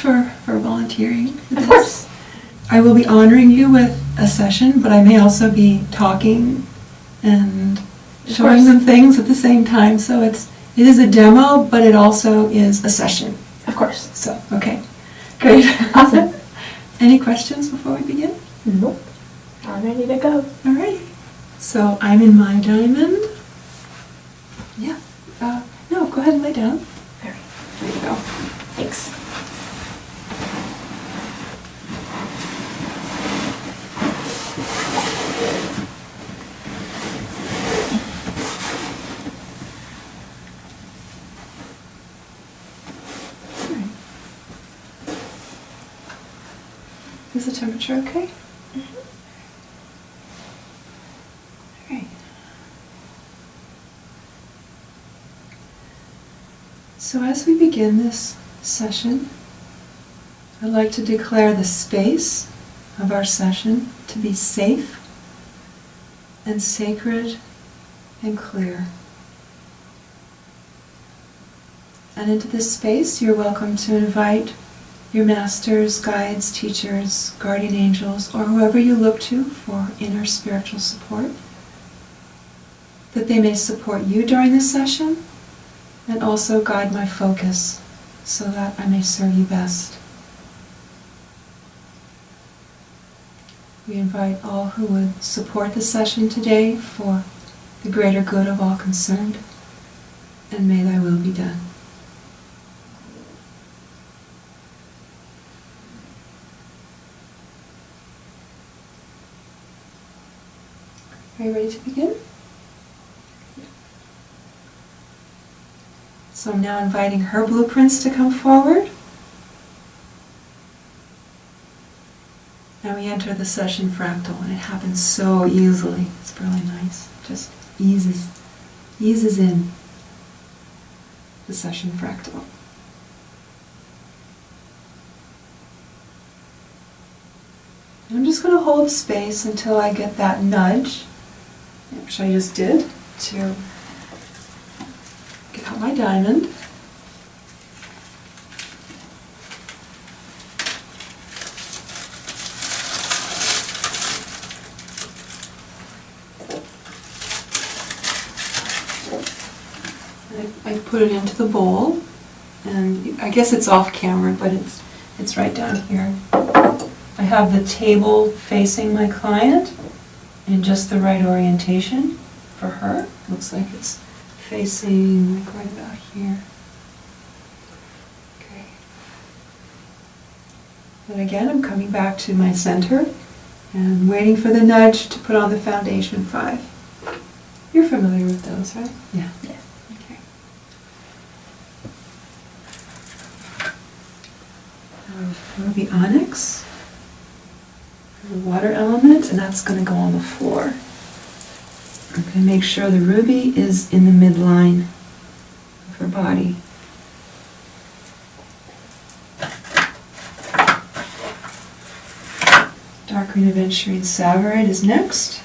for volunteering for this. Of course. I will be honoring you with a session, but I may also be talking and showing them things at the same time. So it is a demo, but it also is a session. Of course. So, okay. Great. Awesome. Any questions before we begin? Nope. I'm ready to go. All right. So I'm in my diamond. Yeah. No, go ahead and lay down. All right. There you go. Thanks. Is the temperature okay? All right. So as we begin this session, I'd like to declare the space of our session to be safe and sacred and clear. And into this space, you're welcome to invite your masters, guides, teachers, guardian angels, or whoever you look to for inner spiritual support, that they may support you during this session and also guide my focus so that I may serve you best. We invite all who would support the session today for the greater good of all concerned, and may thy will be done. Are you ready to begin? So I'm now inviting her blueprints to come forward. Now we enter the session fractal, and it happens so easily. It's really nice. Just eases in the session fractal. And I'm just going to hold space until I get that nudge, which I just did, to get out my diamond. I put it into the bowl, and I guess it's off camera, but it's right down here. I have the table facing my client in just the right orientation for her. Looks like it's facing like right about here. Okay. And again, I'm coming back to my center and waiting for the nudge to put on the foundation 5. You're familiar with those, right? Yeah. Yeah. Okay. Ruby onyx, the water element, and that's going to go on the floor. I'm going to make sure the ruby is in the midline of her body. Dark green aventurine savarite is next.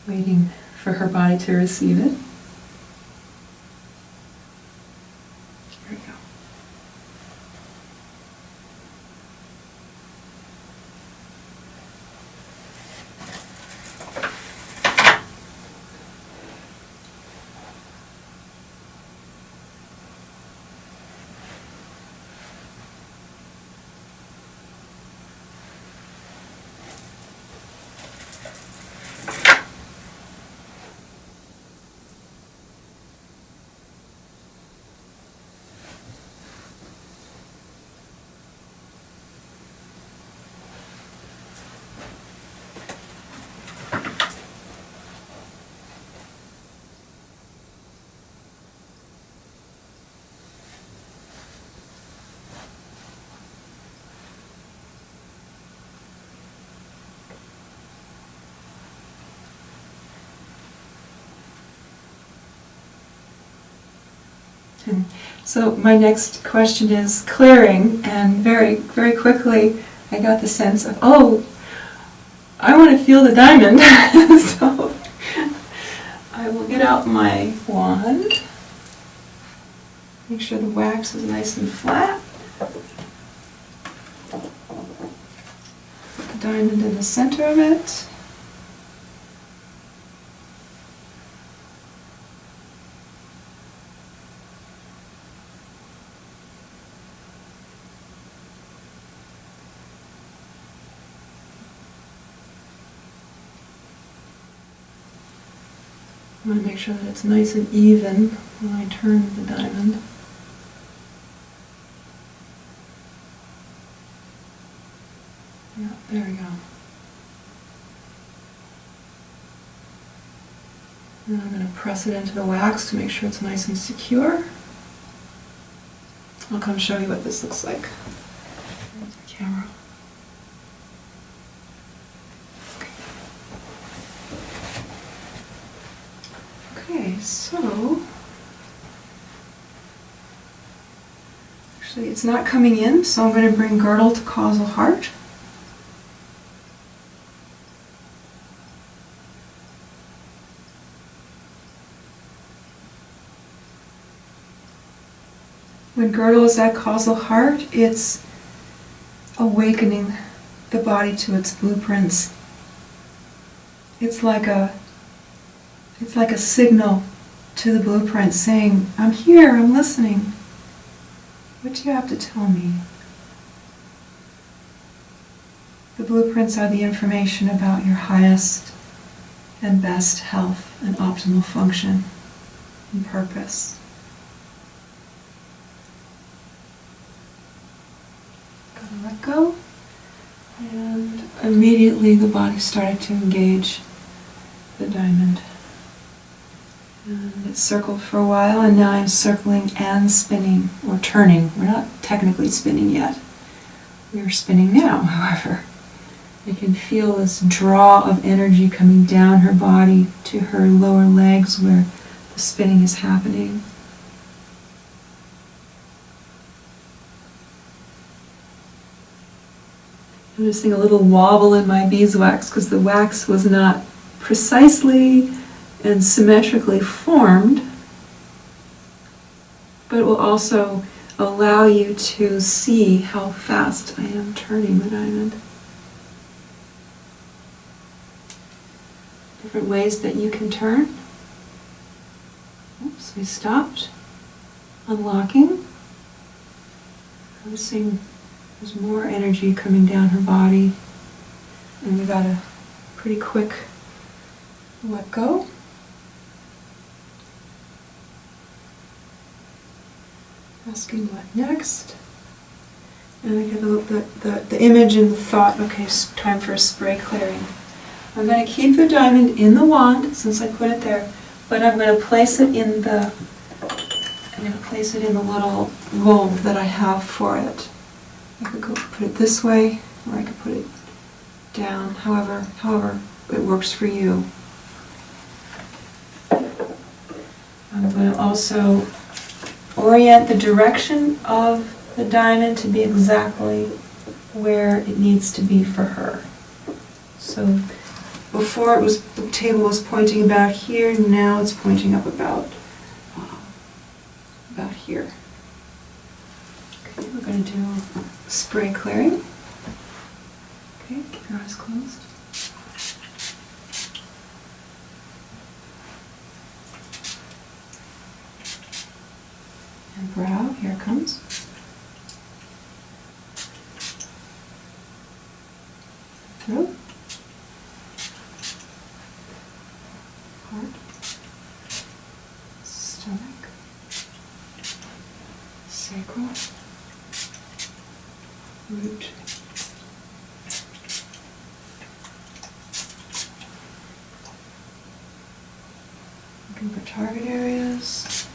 Waiting for her body to receive it. Here we go. So my next question is clearing, and very, very quickly I got the sense of, oh, I want to feel the diamond. So I will get out my wand. Make sure the wax is nice and flat. Put the diamond in the center of it. I want to make sure that it's nice and even when I turn the diamond. Yeah, there we go. And I'm going to press it into the wax to make sure it's nice and secure. I'll come show you what this looks like. There's the camera. Okay, so actually it's not coming in, so I'm going to bring girdle to causal heart. When girdle is at causal heart, it's awakening the body to its blueprints. It's like a signal to the blueprint saying, I'm here, I'm listening. What do you have to tell me? The blueprints are the information about your highest and best health and optimal function and purpose. Gotta let go. And immediately the body started to engage the diamond. And it circled for a while, and now I'm circling and spinning, or turning. We're not technically spinning yet. We're spinning now, however. I can feel this draw of energy coming down her body to her lower legs where the spinning is happening. I'm noticing a little wobble in my beeswax because the wax was not precisely and symmetrically formed, but it will also allow you to see how fast I am turning the diamond. Different ways that you can turn. Oops, we stopped. Unlocking. Noticing there's more energy coming down her body, and we got a pretty quick let go. Asking what next. And I get the image and the thought, okay, time for a spray clearing. I'm going to keep the diamond in the wand since I put it there, but I'm going to place it in the little roll that I have for it. I could go put it this way, or I could put it down, however it works for you. I'm going to also orient the direction of the diamond to be exactly where it needs to be for her. So before the table was pointing about here, now it's pointing up about here. Okay, we're going to do spray clearing. Okay, keep your eyes closed. And brow, here it comes. Throat. Heart. Stomach. Sacral. Root. Looking for target areas.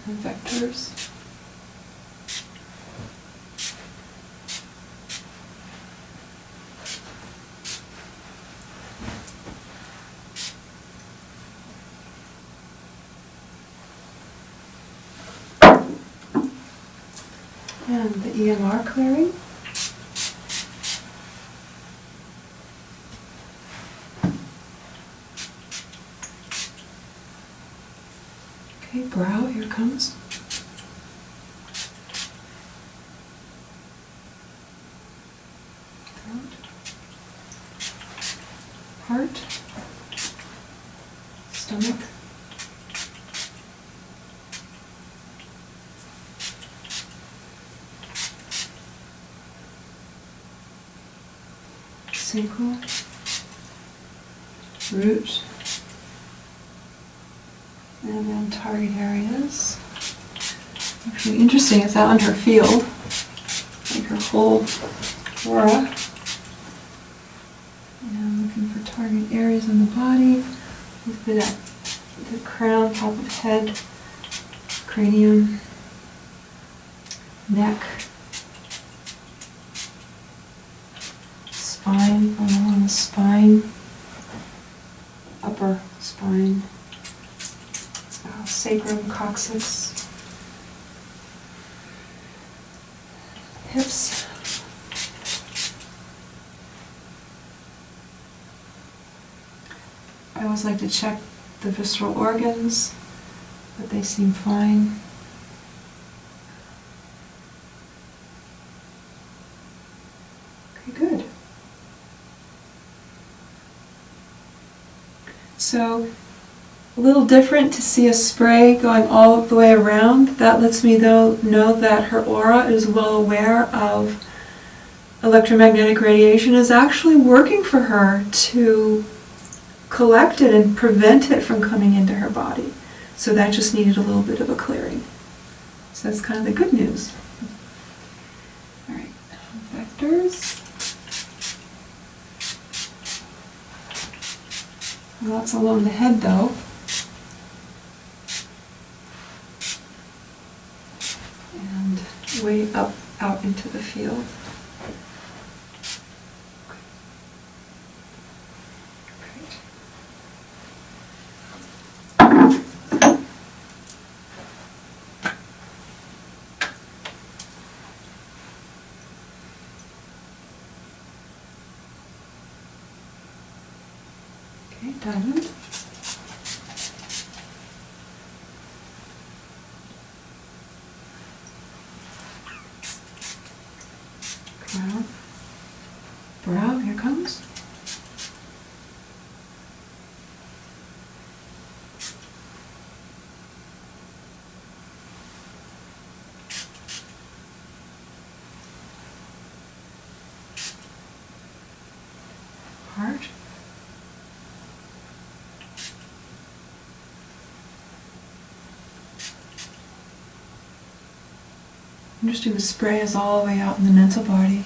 And vectors. And the EMR clearing. Okay, brow, here it comes. Throat. Heart. Stomach. Sacral. Root. And then target areas. Actually interesting, it's out on her field, like her whole aura. And I'm looking for target areas in the body. Let's put at the crown, top of head, cranium, neck, spine, along the spine, upper spine. Sacrum, coccyx, hips, I always like to check the visceral organs, but they seem fine. Okay, good. So, a little different to see a spray going all the way around. That lets me know that her aura is well aware of electromagnetic radiation is actually working for her to collect it and prevent it from coming into her body. So that just needed a little bit of a clearing. So that's kind of the good news. All right, vectors. Lots along the head though. Way up, out into the field. Okay, diamond. Crown. Brow, here comes. Heart. Interesting, the spray is all the way out in the mental body.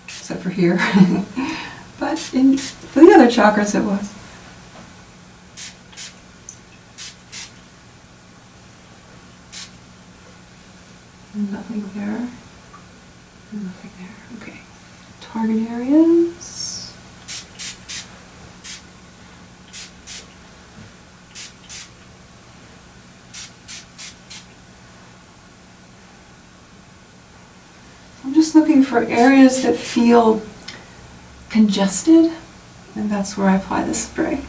Except for here. But for the other chakras it was. Nothing there. Nothing there. Okay. Target areas. I'm just looking for areas that feel congested, and that's where I apply the spray.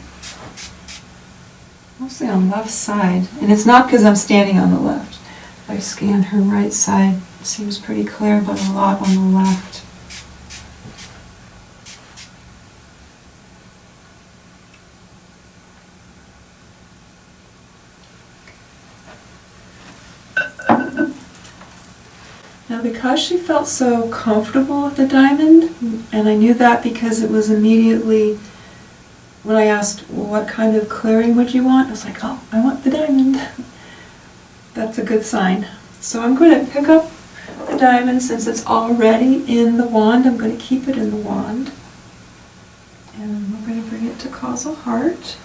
Mostly on the left side, and it's not because I'm standing on the left. If I scan her right side, it seems pretty clear, but a lot on the left. Now, because she felt so comfortable with the diamond, and I knew that because it was immediately, when I asked, well, what kind of clearing would you want? I was like, oh, I want the diamond. That's a good sign. So I'm going to pick up the diamond since it's already in the wand. I'm going to keep it in the wand. And we're going to bring it to causal heart.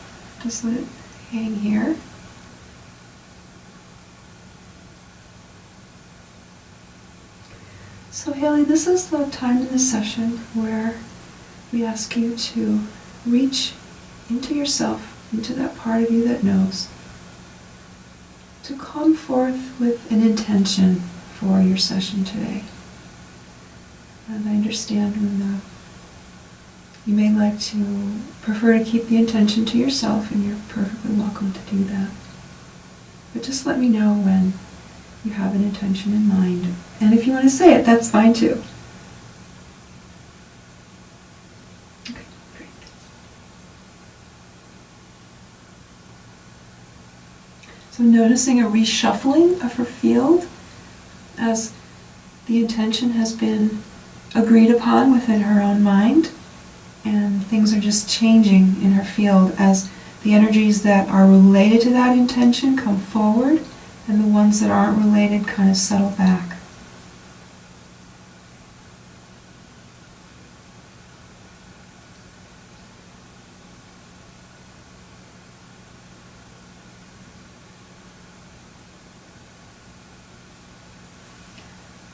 Just let it hang here. So Haley, this is the time in the session where we ask you to reach into yourself, into that part of you that knows, to come forth with an intention for your session today. And I understand when you may like to prefer to keep the intention to yourself, and you're perfectly welcome to do that. But just let me know when you have an intention in mind. And if you want to say it, that's fine too. Okay, great. So noticing a reshuffling of her field as the intention has been agreed upon within her own mind, and things are just changing in her field as the energies that are related to that intention come forward, and the ones that aren't related kind of settle back.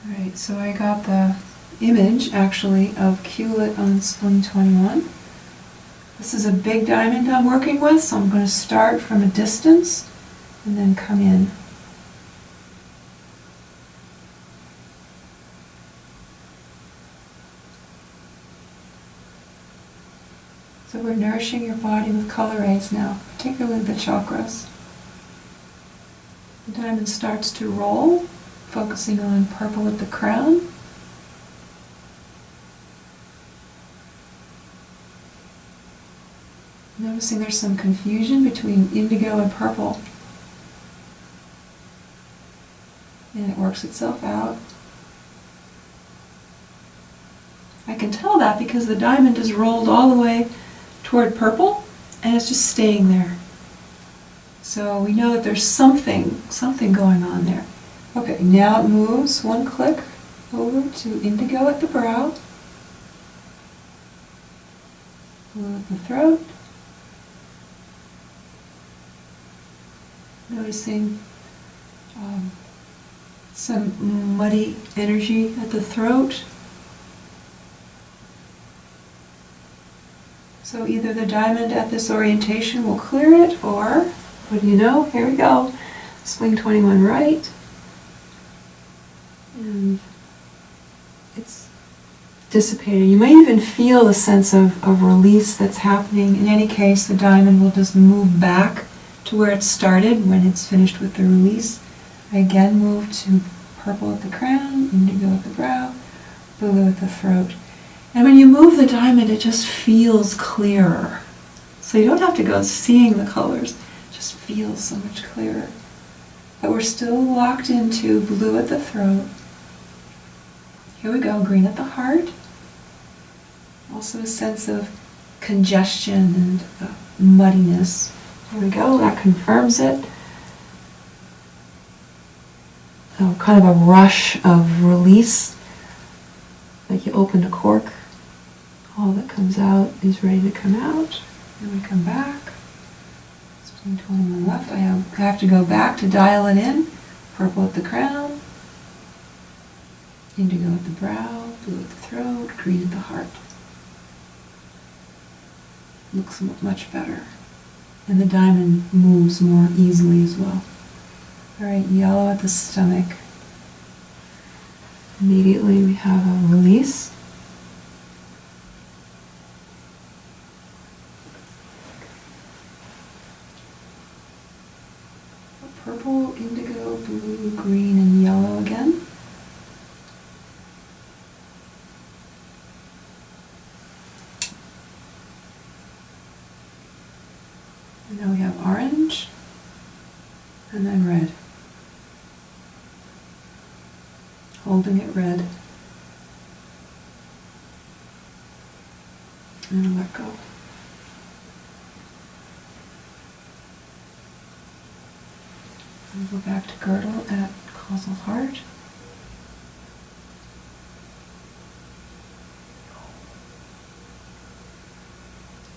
Alright, so I got the image actually of Q-lit on Spling 21. This is a big diamond I'm working with, so I'm going to start from a distance and then come in. So we're nourishing your body with color rays now, particularly the chakras. The diamond starts to roll, focusing on purple at the crown. Noticing there's some confusion between indigo and purple. And it works itself out. I can tell that because the diamond is rolled all the way toward purple and it's just staying there. So we know that there's something going on there. Okay, now it moves one click over to indigo at the brow, blue at the throat. Noticing some muddy energy at the throat. So either the diamond at this orientation will clear it, or, what do you know? Here we go. Swing 21 right. And it's dissipating. You may even feel a sense of release that's happening. In any case, the diamond will just move back to where it started when it's finished with the release. I again move to purple at the crown, indigo at the brow, blue at the throat. And when you move the diamond, it just feels clearer. So you don't have to go seeing the colors, it just feels so much clearer. But we're still locked into blue at the throat. Here we go, green at the heart. Also a sense of congestion and muddiness. There we go, that confirms it. Oh, kind of a rush of release, like you opened a cork. All that comes out is ready to come out. Then we come back. Spring 21 left. I have to go back to dial it in. Purple at the crown, indigo at the brow, blue at the throat, green at the heart. Looks much better. And the diamond moves more easily as well. Alright, yellow at the stomach. Immediately we have a release. Purple, indigo, blue, green, and yellow again. And now we have orange, and then red. Holding it red. And let go. And go back to girdle at causal heart.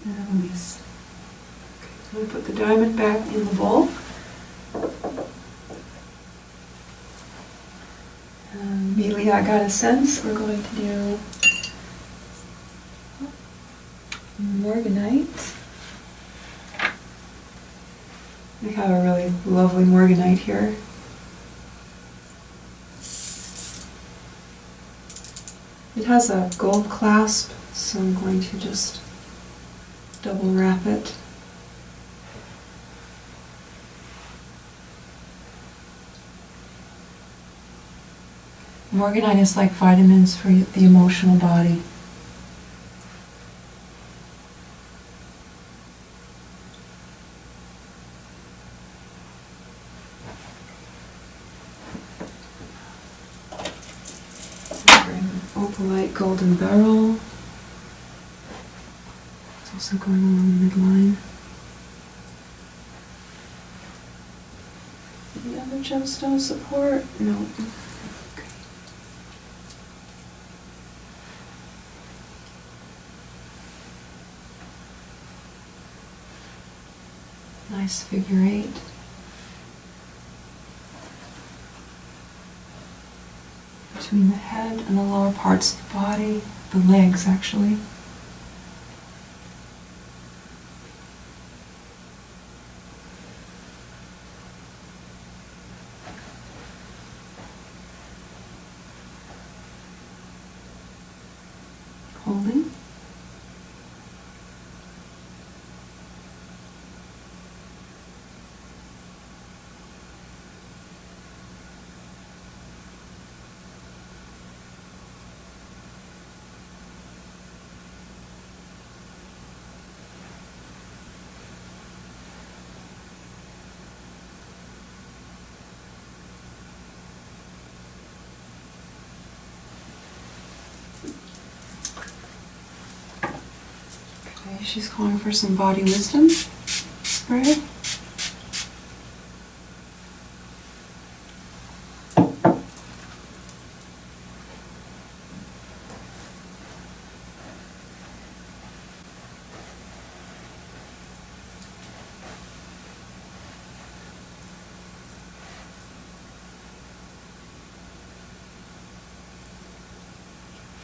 And release. I'm going to put the diamond back in the bowl. Immediately I got a sense we're going to do morganite. We have a really lovely morganite here. It has a gold clasp, so I'm going to just double wrap it. Morganite is like vitamins for the emotional body. Opalite golden beryl. It's also going along the midline. Any other gemstone support? No. Okay. Nice figure 8. Between the head and the lower parts of the body, the legs actually. Holding. Okay, she's calling for some body wisdom spray.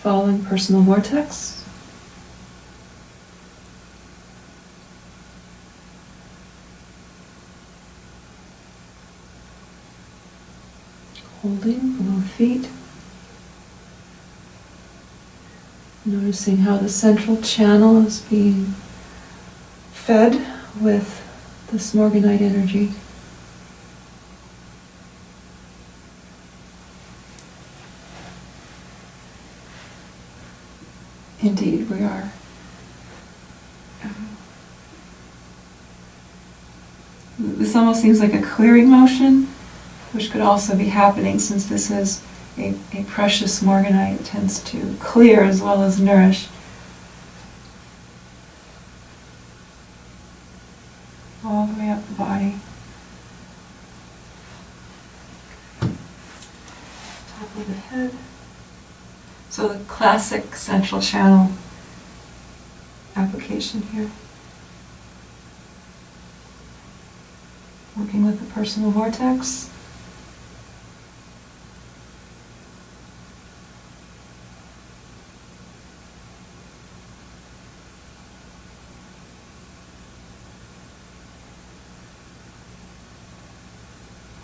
Following personal vortex. Holding below feet. Noticing how the central channel is being fed with this morganite energy. Indeed, we are. This almost seems like a clearing motion, which could also be happening since this is a precious morganite. It tends to clear as well as nourish. All the way up the body. Top of the head. So the classic central channel application here. Working with the personal vortex.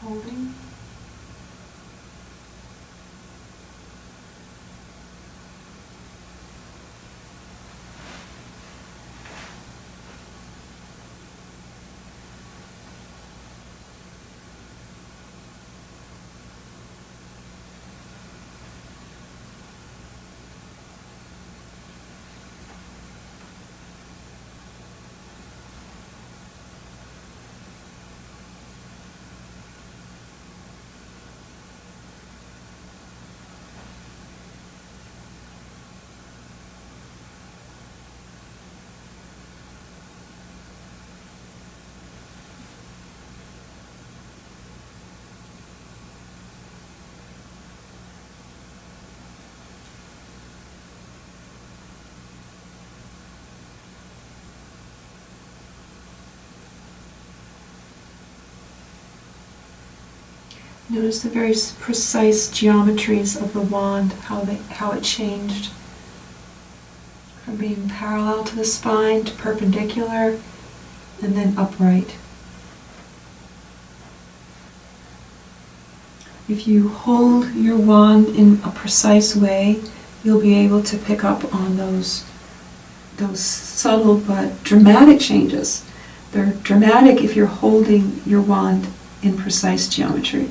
Holding. Notice the very precise geometries of the wand, how it changed from being parallel to the spine to perpendicular and then upright. If you hold your wand in a precise way, you'll be able to pick up on those subtle but dramatic changes. They're dramatic if you're holding your wand in precise geometry.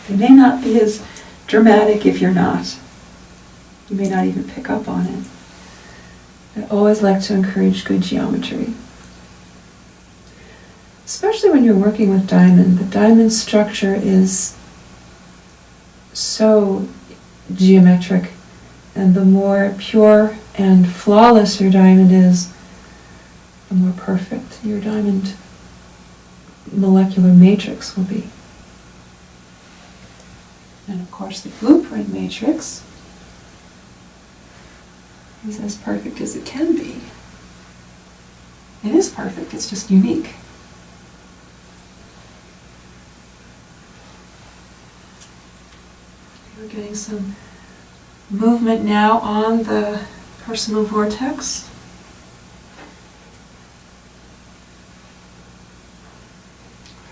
They may not be as dramatic if you're not. You may not even pick up on it. I always like to encourage good geometry. Especially when you're working with diamond. The diamond structure is so geometric, and the more pure and flawless your diamond is, the more perfect your diamond molecular matrix will be. And of course the blueprint matrix is as perfect as it can be. It is perfect, it's just unique. We're getting some movement now on the personal vortex.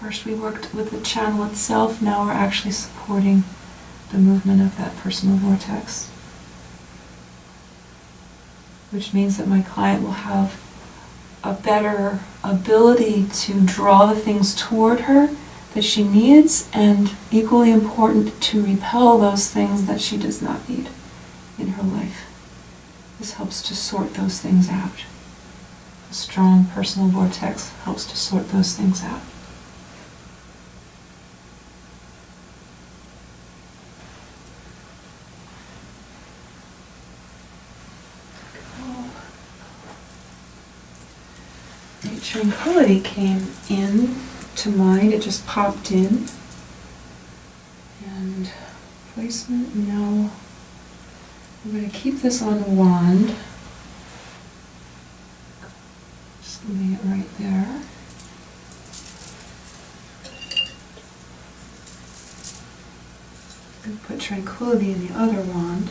First we worked with the channel itself, now we're actually supporting the movement of that personal vortex. Which means that my client will have a better ability to draw the things toward her that she needs, and equally important, to repel those things that she does not need in her life. This helps to sort those things out. A strong personal vortex helps to sort those things out. Tranquility came in to mind, it just popped in. And placement, no. I'm going to keep this on the wand. Just lay it right there. I'm going to put tranquility in the other wand.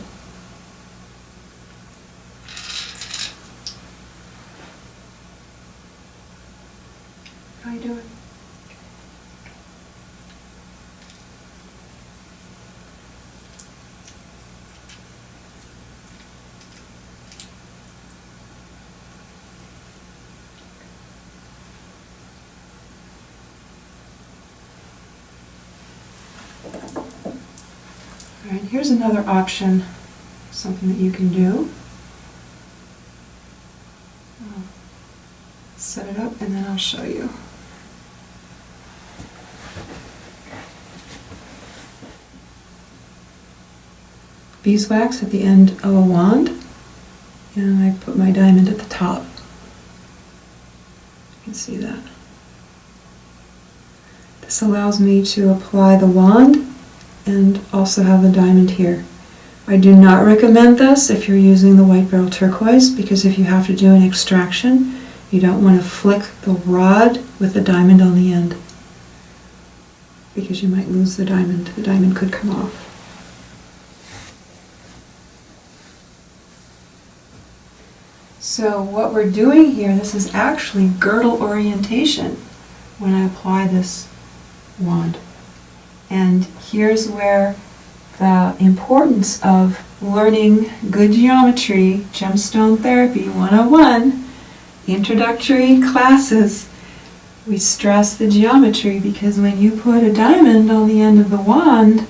How you doing? All right, here's another option, something that you can do. I'll set it up and then I'll show you. Beeswax at the end of a wand, and I put my diamond at the top. You can see that. This allows me to apply the wand and also have the diamond here. I do not recommend this if you're using the white beryl turquoise, because if you have to do an extraction, you don't want to flick the rod with the diamond on the end, because you might lose the diamond. The diamond could come off. So what we're doing here, this is actually girdle orientation when I apply this wand. And here's where the importance of learning good geometry, Gemstone Therapy 101, introductory classes, we stress the geometry, because when you put a diamond on the end of the wand,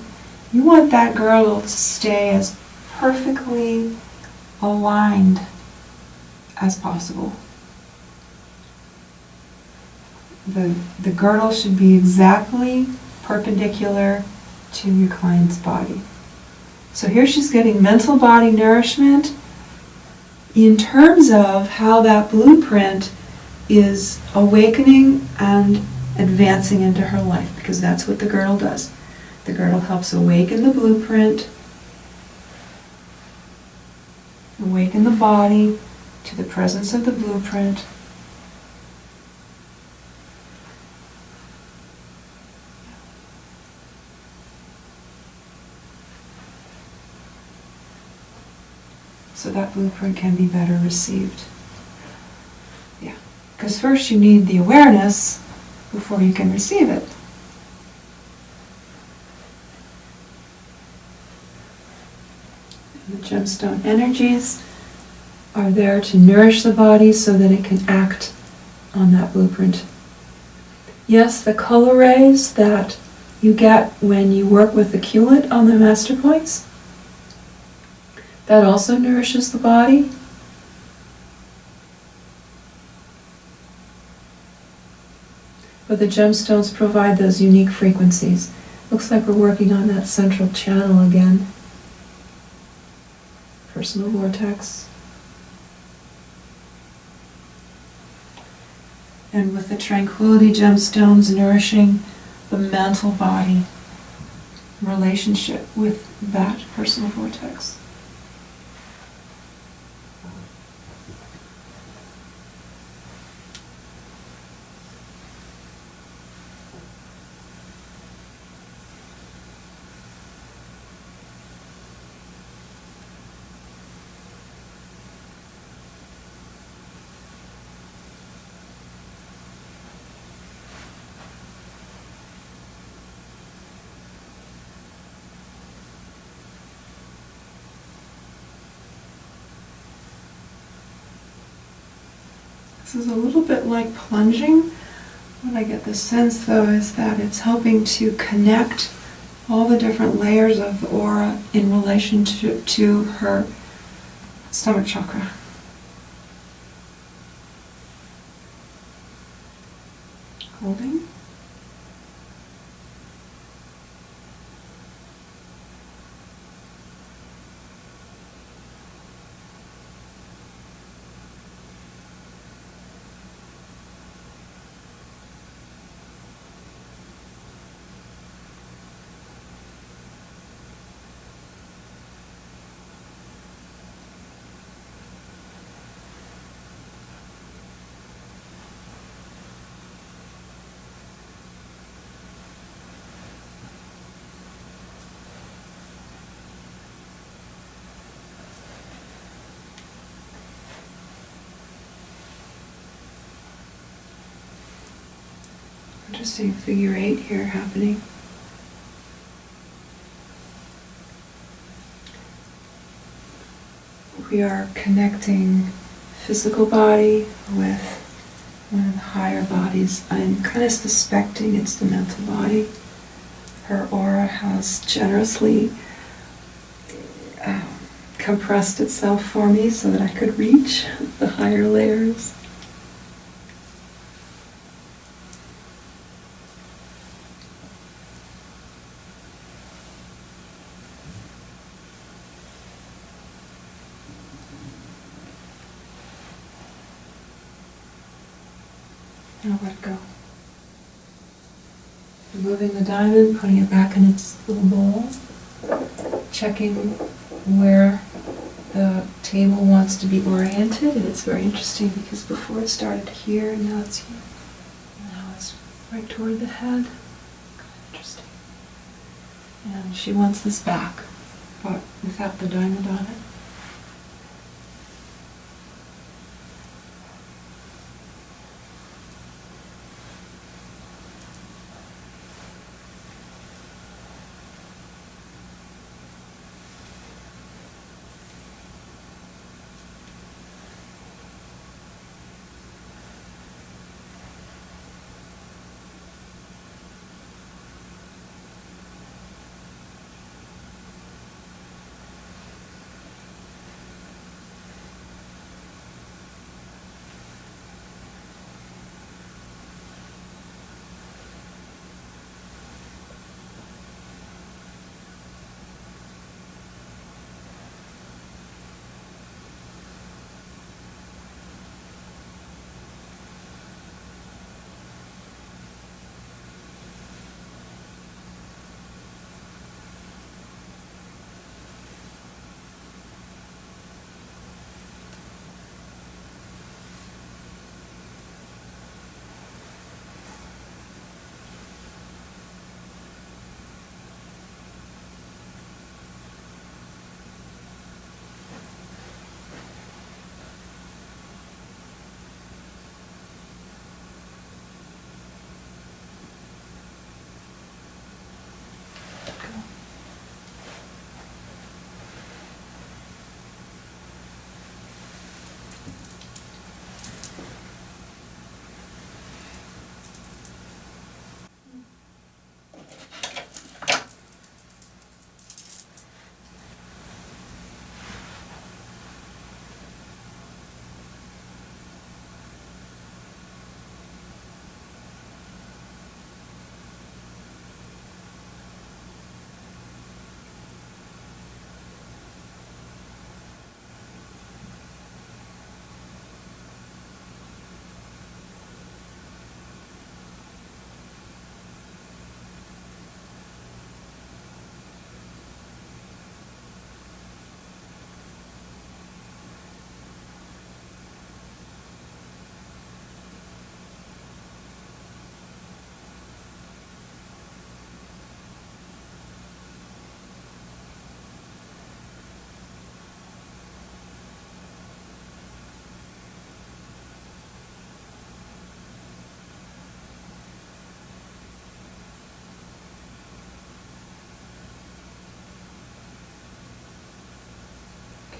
you want that girdle to stay as perfectly aligned as possible. The girdle should be exactly perpendicular to your client's body. So here she's getting mental body nourishment in terms of how that blueprint is awakening and advancing into her life, because that's what the girdle does. The girdle helps awaken the blueprint, awaken the body to the presence of the blueprint. So that blueprint can be better received. Yeah, because first you need the awareness before you can receive it. And the gemstone energies are there to nourish the body so that it can act on that blueprint. Yes, the color rays that you get when you work with the Q-lit on the master points, that also nourishes the body. But the gemstones provide those unique frequencies. Looks like we're working on that central channel again. Personal vortex. And with the tranquility gemstones nourishing the mental body relationship with that personal vortex. This is a little bit like plunging. What I get the sense though is that it's helping to connect all the different layers of the aura in relation to her stomach chakra. Holding. Interesting figure 8 here happening. We are connecting physical body with one of the higher bodies. I'm kind of suspecting it's the mental body. Her aura has generously compressed itself for me so that I could reach the higher layers. I'll let go. Removing the diamond, putting it back in its little bowl, checking where the table wants to be oriented, and it's very interesting because before it started here, and now it's here. Now it's right toward the head. Kind of interesting. And she wants this back, but without the diamond on it.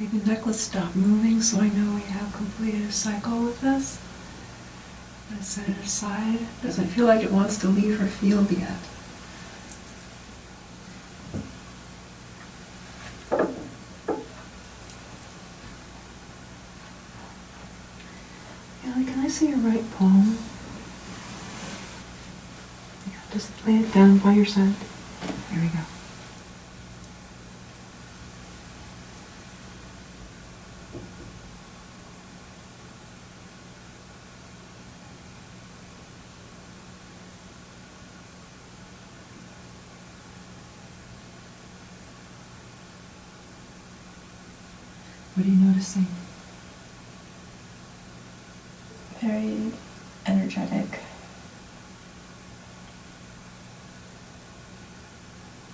Okay, the necklace stopped moving, so I know we have completed a cycle with this. Let's set it aside. Doesn't feel like it wants to leave her field yet. Ellie, can I see your right palm? Yeah, just lay it down by your side. There we go. What are you noticing? Very energetic.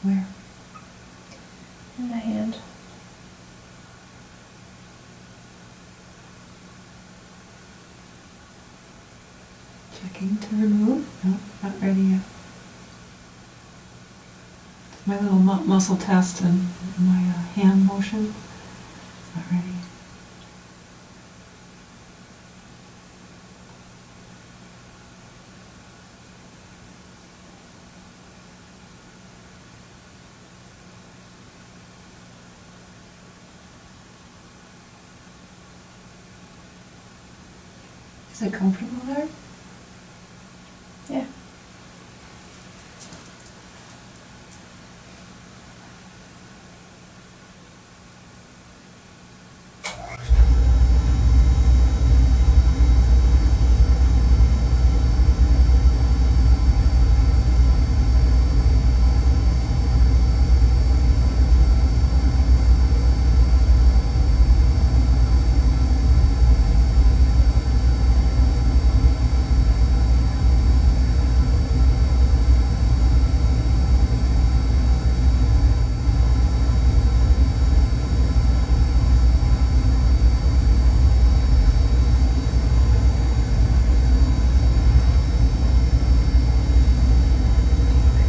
Where? In the hand. Checking to remove? No, not ready yet. My little muscle test and my hand motion. Not ready. Is it comfortable there? Yeah.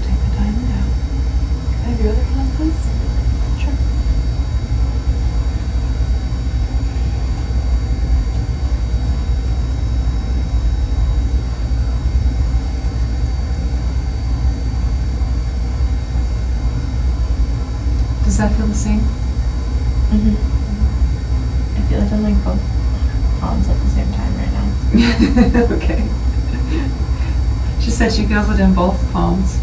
Take the diamond out. Can I have your other hand, please? Sure. Does that feel the same? Mm-hmm. I feel like I'm like both palms at the same time right now. Okay. She said she feels it in both palms.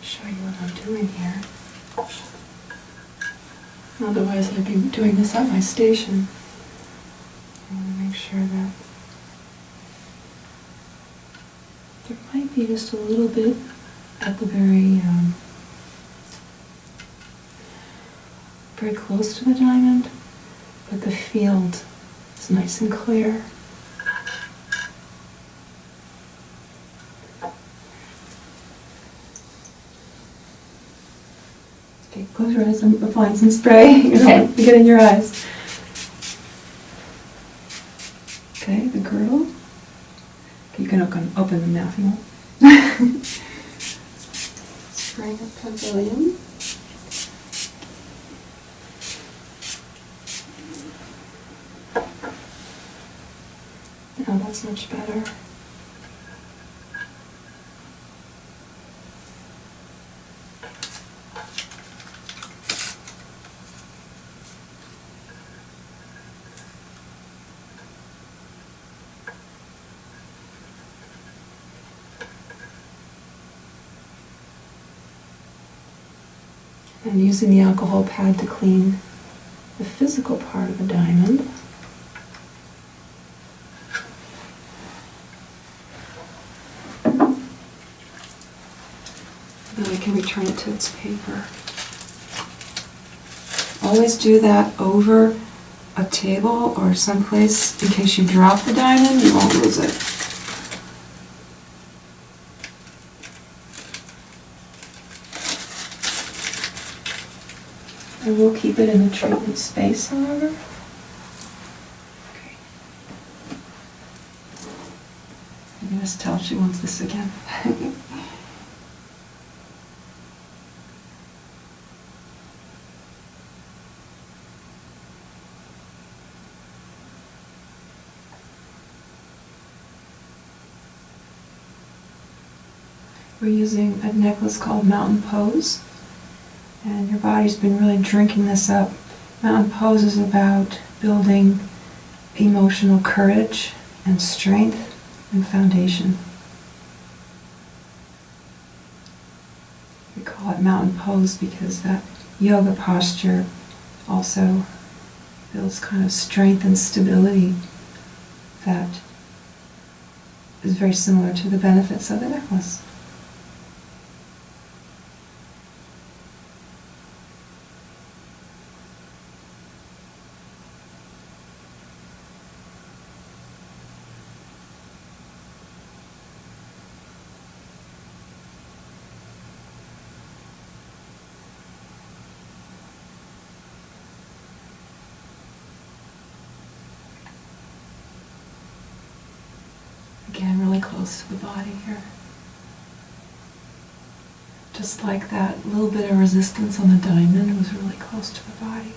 Show you what I'm doing here. Otherwise I'd be doing this at my station. I want to make sure that there might be just a little bit at the very close to the diamond, but the field is nice and clear. Okay, close your eyes. I'm applying some spray. You know, Okay. to get in your eyes. Okay, the girdle. Okay, you can open them now if you want. Spraying a pavilion. Oh, that's much better. And using the alcohol pad to clean the physical part of the diamond. Then we can return it to its paper. Always do that over a table or someplace in case you drop the diamond, you won't lose it. I will keep it in the treatment space, however. Okay. You can just tell she wants this again. We're using a necklace called Mountain Pose, and your body's been really drinking this up. Mountain Pose is about building emotional courage and strength and foundation. We call it Mountain Pose because that yoga posture also builds kind of strength and stability that is very similar to the benefits of the necklace. Again, really close to the body here. Just like that little bit of resistance on the diamond was really close to the body.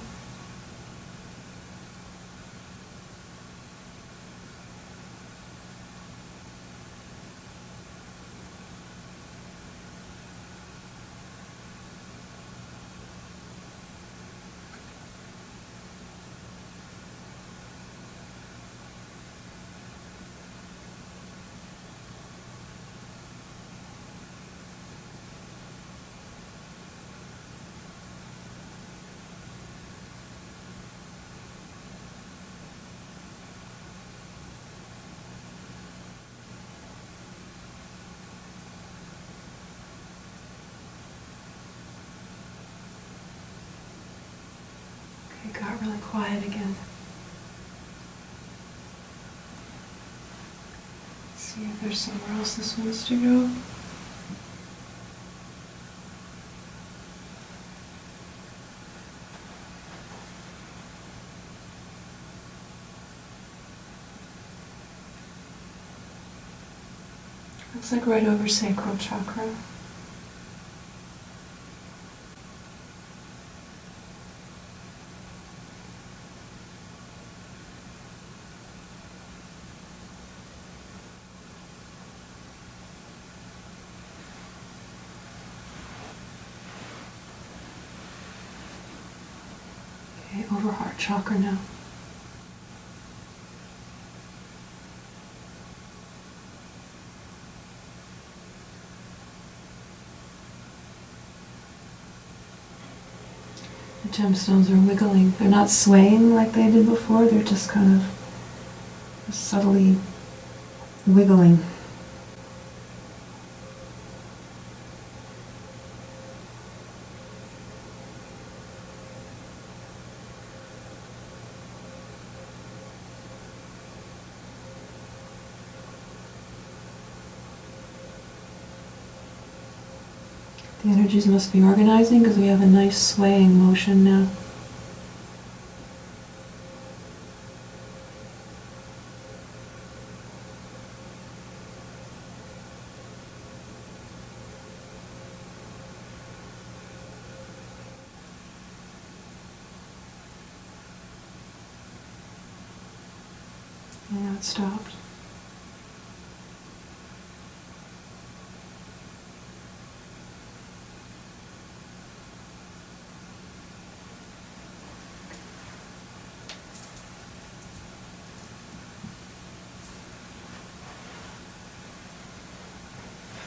It got really quiet again. See if there's somewhere else this wants to go. Looks like right over sacral chakra. Okay, over heart chakra now. The gemstones are wiggling. They're not swaying like they did before, they're just kind of subtly wiggling. The energies must be organizing because we have a nice swaying motion now. And now it stopped.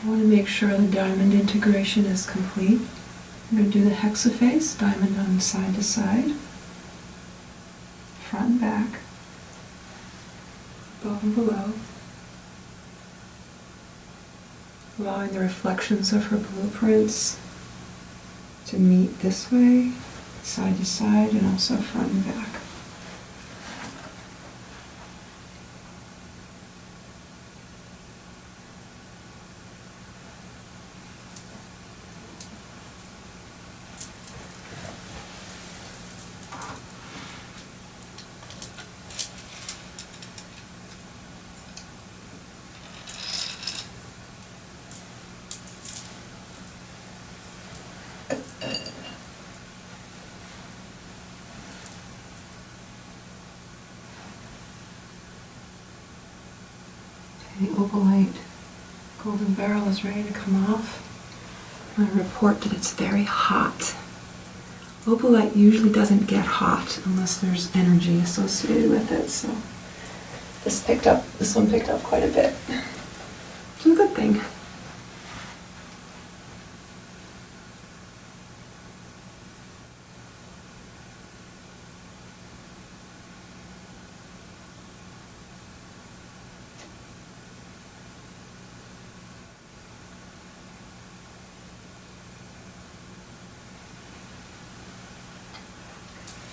I want to make sure the diamond integration is complete. I'm going to do the hexaphase, diamond on side to side, front and back, above and below, allowing the reflections of her blueprints to meet this way, side to side, and also front and back. The opalite golden barrel is ready to come off. I'm going to report that it's very hot. Opalite usually doesn't get hot unless there's energy associated with it, so this one picked up quite a bit. It's a good thing.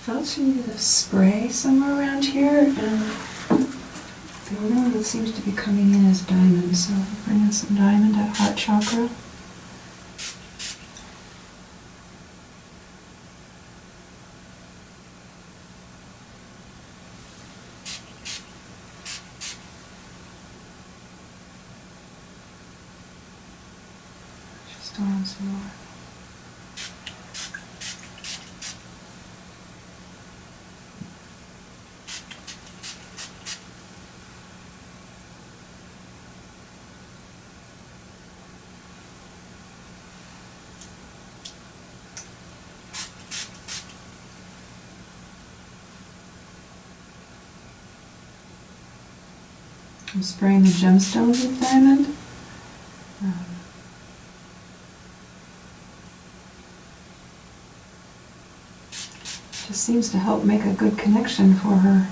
Felt she needed a spray somewhere around here, and the only one that seems to be coming in is diamond, so bring in some diamond at heart chakra. Just on some more. I'm spraying the gemstones with diamond. Just seems to help make a good connection for her.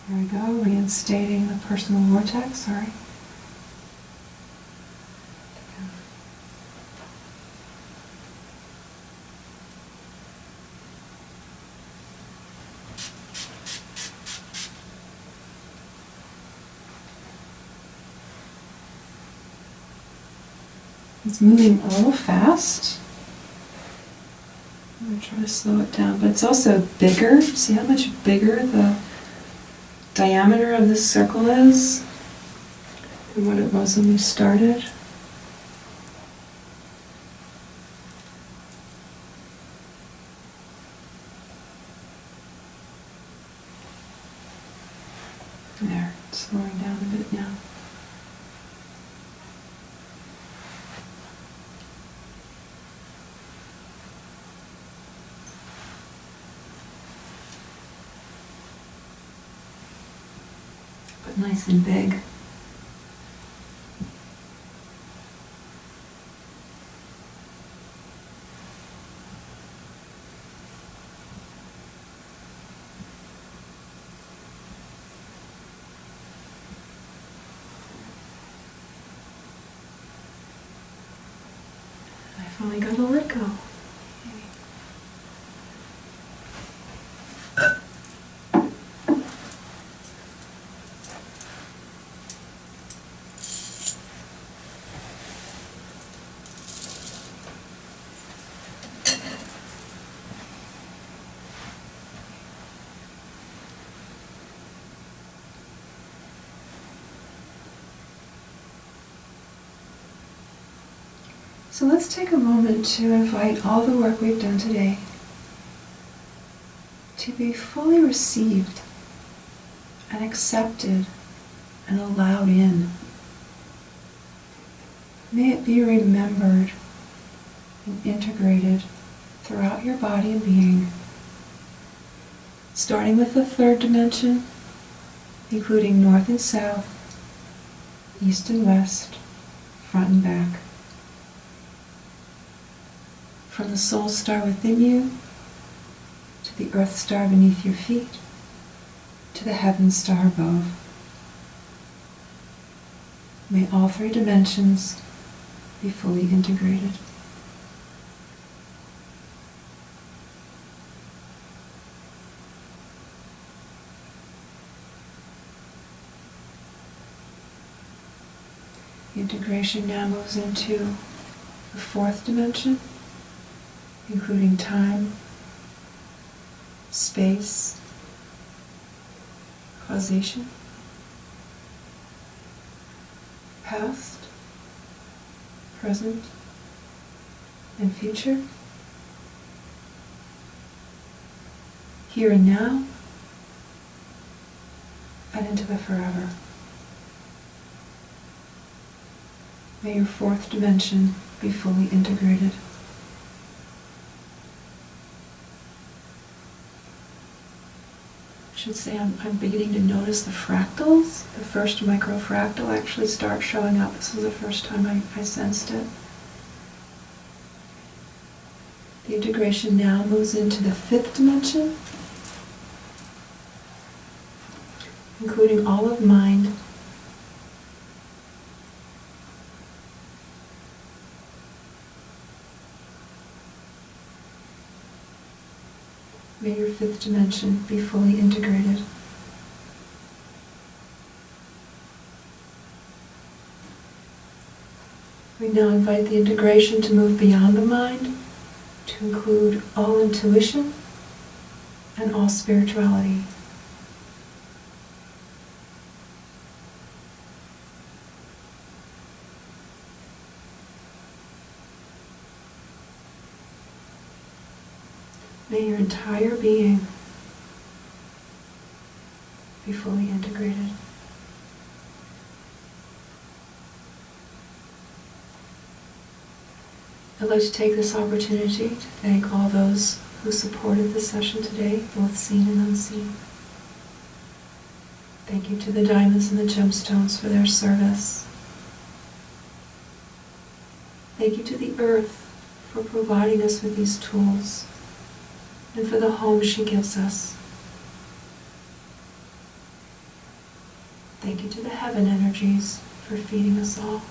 There we go, reinstating the personal vortex, sorry. It's moving a little fast. I'm going to try to slow it down, but it's also bigger. See how much bigger the diameter of this circle is than what it was when we started? There, it's slowing down a bit now. But nice and big. I finally got to let go. So let's take a moment to invite all the work we've done today to be fully received and accepted and allowed in. May it be remembered and integrated throughout your body and being, starting with the third dimension, including north and south, east and west, front and back. From the soul star within you, to the earth star beneath your feet, to the heaven star above. May all three dimensions be fully integrated. The integration now moves into the fourth dimension, including time, space, causation, past, present, and future, here and now, and into the forever. May your fourth dimension be fully integrated. I should say I'm beginning to notice the fractals. The first microfractal actually starts showing up. This was the first time I sensed it. The integration now moves into the fifth dimension, including all of mind, may your fifth dimension be fully integrated. We now invite the integration to move beyond the mind, to include all intuition and all spirituality. May your entire being be fully integrated. I'd like to take this opportunity to thank all those who supported the session today, both seen and unseen. Thank you to the diamonds and the gemstones for their service. Thank you to the earth for providing us with these tools and for the home she gives us. Thank you to the heaven energies for feeding us all.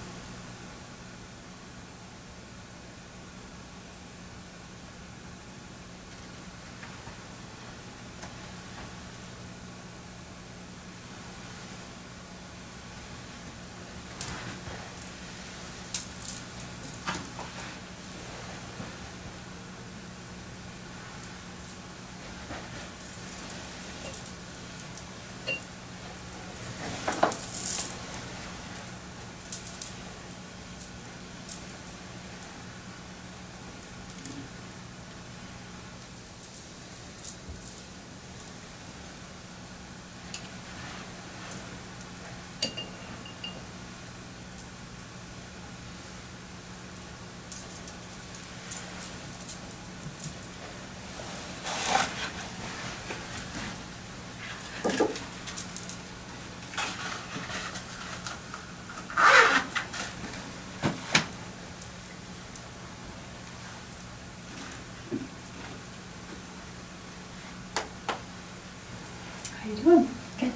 How you doing? Good.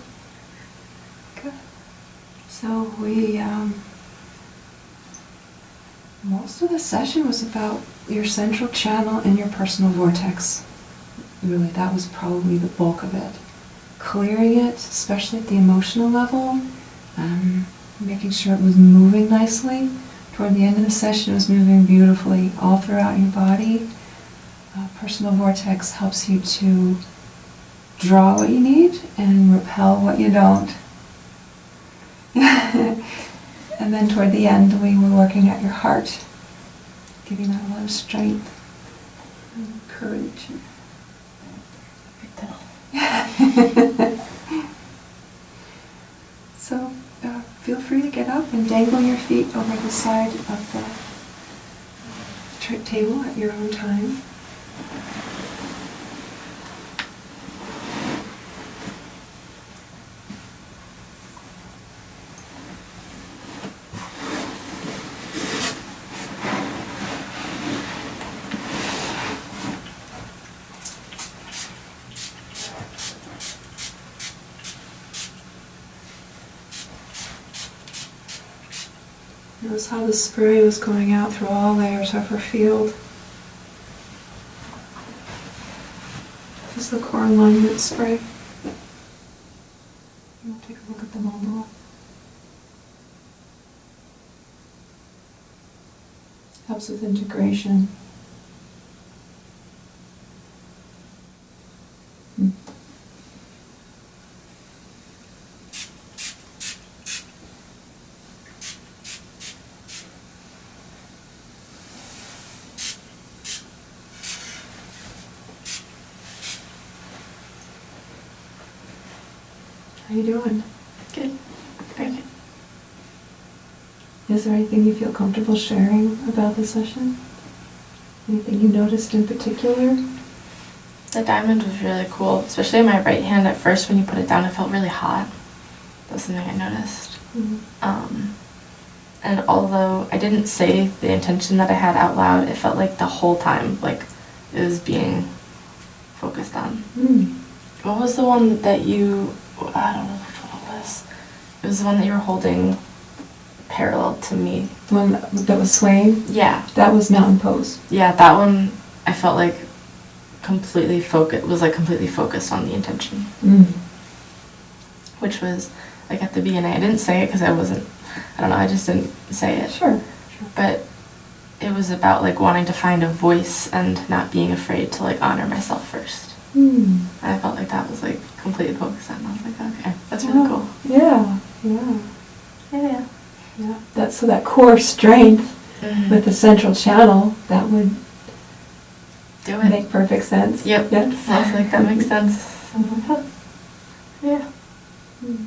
Good. So most of the session was about your central channel and your personal vortex. Really, that was probably the bulk of it. Clearing it, especially at the emotional level, making sure it was moving nicely. Toward the end of the session, it was moving beautifully all throughout your body. Personal vortex helps you to draw what you need and repel what you don't. And then toward the end, we were working at your heart, giving that a lot of strength and courage. So feel free to get up and dangle your feet over the side of the table at your own time. Notice how the spray was going out through all layers of her field. This is the core alignment spray. We'll take a look at the mandala. Helps with integration. How you doing? Good. Very good. Is there anything you feel comfortable sharing about the session? Anything you noticed in particular? The diamond was really cool, especially in my right hand. At first, when you put it down, it felt really hot. That was something I noticed. Mm-hmm. And although I didn't say the intention that I had out loud, it felt like the whole time, like it was being focused on. Mm. What was the one that you, I don't know which one it was. It was the one that you were holding parallel to me. The one that was swaying? Yeah. That was mountain pose. Yeah, that one I felt like completely focused on the intention. Mm. Which was, like at the beginning, I didn't say it because I don't know, I just didn't say it. Sure. But it was about like wanting to find a voice and not being afraid to like honor myself first. Mm. I felt like that was like completely focused on. I was like, okay, that's really cool. Yeah. Yeah. That's so that core strength with the central channel, that would do it. Make perfect sense. Yep. Yes. I was like, that makes sense. Yeah. Mm.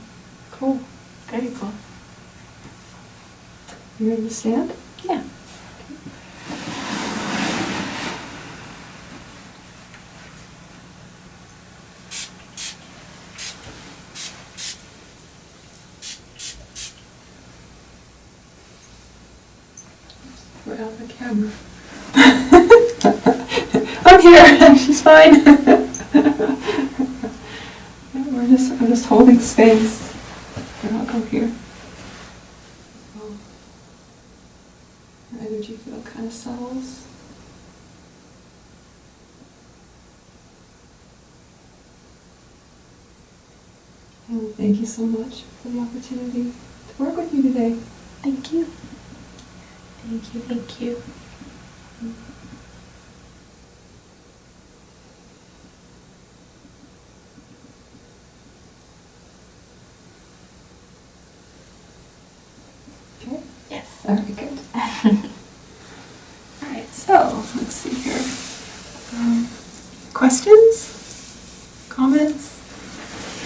Cool. Very cool. You ready to stand? Yeah. We're out of the camera. I'm here. She's fine. I'm just holding space. And I'll go here. So, your energy field kind of settles. And thank you so much for the opportunity to work with you today. Thank you. Thank you, thank you. Okay? Yes. Very good. Alright, so let's see here. Questions? Comments?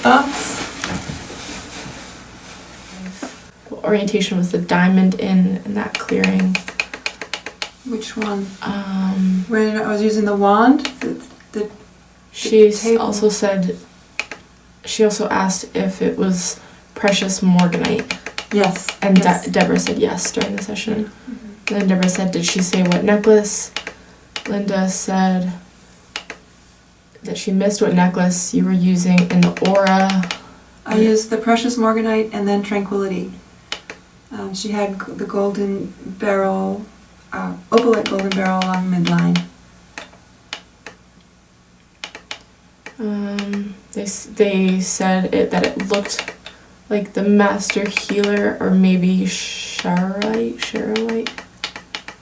Thoughts? Orientation was the diamond in that clearing. Which one? When I was using the wand? She table. also said, she also asked if it was precious morganite. Yes. And yes. Deborah said yes during the session. Mm-hmm. Then Deborah said, did she say what necklace? Linda said that she missed what necklace you were using in the aura. I used the precious morganite and then tranquility. She had the golden barrel, opalite golden barrel on midline. They said that it looked like the master healer or maybe Charolite.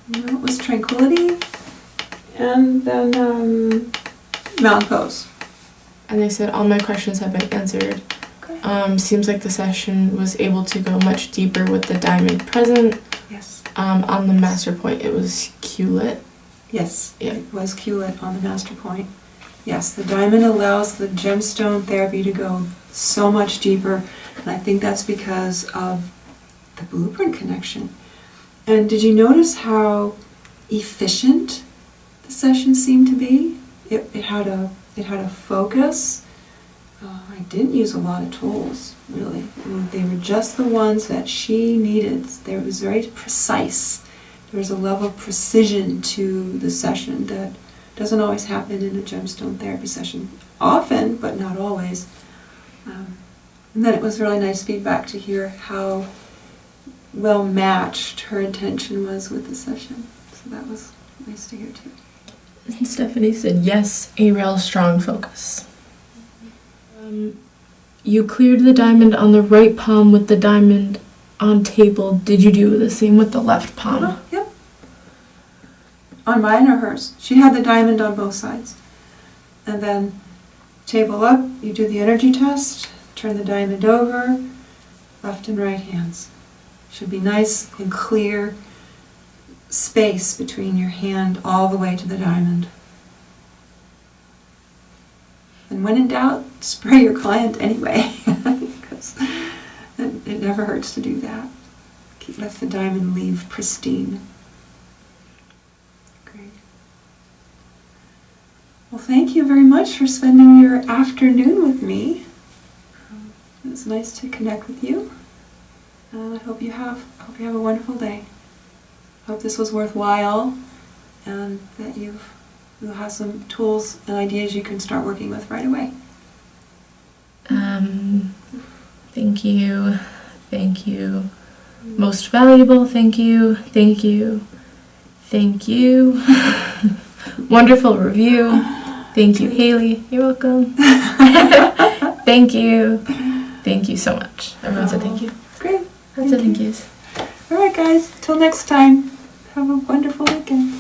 No, it was tranquility. And then mountain pose. And they said all my questions have been answered. Okay. Seems like the session was able to go much deeper with the diamond present. Yes. On the master point, it was Q-lit. Yes, Yeah. it was Q-lit on the master point. Yes, the diamond allows the gemstone therapy to go so much deeper, and I think that's because of the blueprint connection. And did you notice how efficient the session seemed to be? It had a focus. I didn't use a lot of tools, really. They were just the ones that she needed. It was very precise. There was a level of precision to the session that doesn't always happen in a gemstone therapy session. Often, but not always. And then it was really nice feedback to hear how well matched her intention was with the session. So that was nice to hear too. And Stephanie said, yes, a real strong focus. You cleared the diamond on the right palm with the diamond on table. Did you do the same with the left palm? Yep. On mine or hers. She had the diamond on both sides. And then table up, you do the energy test, turn the diamond over, left and right hands. Should be nice and clear space between your hand all the way to the diamond. And when in doubt, spray your client anyway, because it never hurts to do that. Let the diamond leave pristine. Great. Well, thank you very much for spending your afternoon with me. It was nice to connect with you. I hope you have a wonderful day. I hope this was worthwhile, and that you'll have some tools and ideas you can start working with right away. Thank you. Thank you. Most valuable, thank you. Thank you. Thank you. Wonderful review. Thank you, Haley. You're welcome. Thank you. Thank you so much. Everyone said thank you. Great. Everyone said thank yous. All right, guys. Till next time. Have a wonderful weekend.